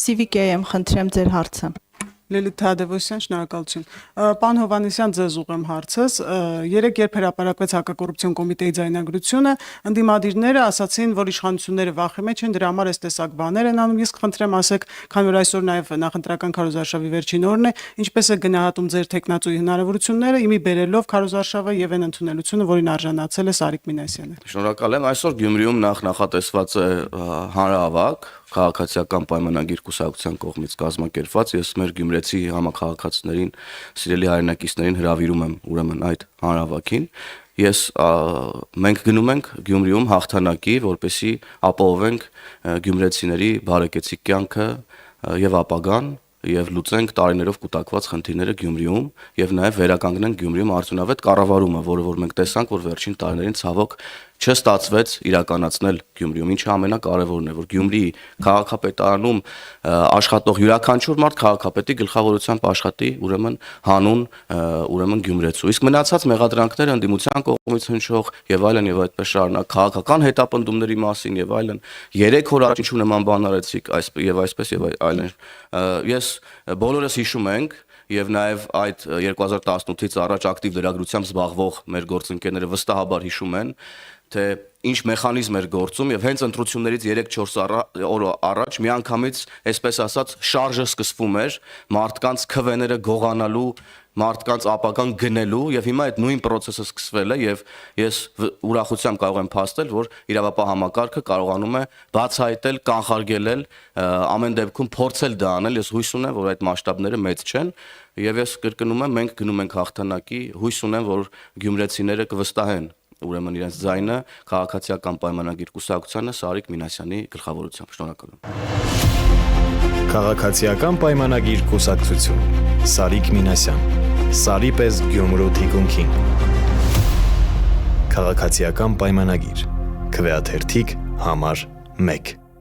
CVK- եմ խնդրեմ ձեր հարցը։ Լիլիթ Թադևոսյան, շնորհակալություն։ Պարոն Հովհաննիսյան, ձեզ ուղղեմ հարցս։ Երեք երբ հրապարակվեց հակակոռուպցիոն կոմիտեի ձայնագրությունը, ընդդիմադիրները ասացին, որ իշխանությունները վախի մեջ են, դրա համար այս տեսակ բաներ են անում։ Ես կխնդրեմ ասեք, քանի որ այսօր նաև նախընտրական քարոզարշավի վերջին օրն է, ինչպես է գնահատում ձեր տեխնացուի հնարավորությունները, իմի բերելով քարոզարշավը եւ այն ընդունելությունը, որին արժանացել է Սարիկ Մինասյանը։ Շնորհակալ եմ։ Այսօր Գյումրիում նախատեսված է հանրահավաք քաղաքացիական պայմանագիր կուսակցության կողմից կազմակերպված, ես մեր գյումրեցի համաքաղաքացիներին, սիրելի հայրենակիցներին հրավիրում եմ ուրեմն այդ հանրահավաքին։ Մենք գնում ենք Գյումրիում հաղթանակի, որպեսզի ապահովենք գյումրեցիների բարեկեցիկ կյանքը եւ ապագան եւ լուծենք տարիներով կուտակված խնդիրները Գյումրիում եւ նաեւ վերականգնենք Գյումրիում արդյունավետ կառավարումը, որ մենք տեսանք, որ վերջին տարիներին ցավոք չստացվեց իրականացնել Գյումրիում, ինչը ամենակարևորն է, որ Գյումրիի քաղաքապետարանում աշխատող յուրաքանչյուր մարդ քաղաքապետի գլխավորությամբ աշխատի, ուրեմն հանուն ուրեմն գյումրեցու։ Իսկ մնացած մեղադրանքները ընդդիմության կողմից հնչող եւ այդպես շարունակ քաղաքական հետապնդումների մասին եւ այլն 3 օր առաջ ինչու նման բան արեցիք, այսպես եւ այլն։ Ես բոլորս հիշում ենք եւ նաեւ այդ 2018-ից առաջ ակտիվ լրագրությամբ զբաղվող մեր գործընկերները վստահաբար հիշում են, թե ինչ մեխանիզմ էր գործում եւ հենց ընտրություններից 3-4 օր առաջ միանգամից, այսպես ասած, շարժը սկսվում էր մարդկանց քվեները գողանալու, մարդկանց ապագան գնելու եւ հիմա այդ նույն process-ը սկսվել է եւ ես ուրախությամբ կարող եմ փաստել, որ իրավապահ համակարգը կարողանում է բացահայտել, կանխարգելել, ամեն դեպքում փորձել դա անել։ Ես հույս ունեմ, որ այդ մասշտաբները մեծ չեն եւ ես կրկնում եմ, մենք գնում ենք հաղթանակի, հույս ունեմ, որ գյումրեցիները կվստահեն ուրեմն իրենց ձայնը քաղաքացիական պայմանագիր կուսակցությանը Սարիկ Մինասյանի գլխավորությամբ։ Շնորհակալ եմ։ Քաղաքացիական պայմանագիր կուսակցություն Սարիկ Մինասյան Սարի պես Գյումրու թիկունքին Քաղաքացիական պայմանագիր Քվեաթերթիկ համար 1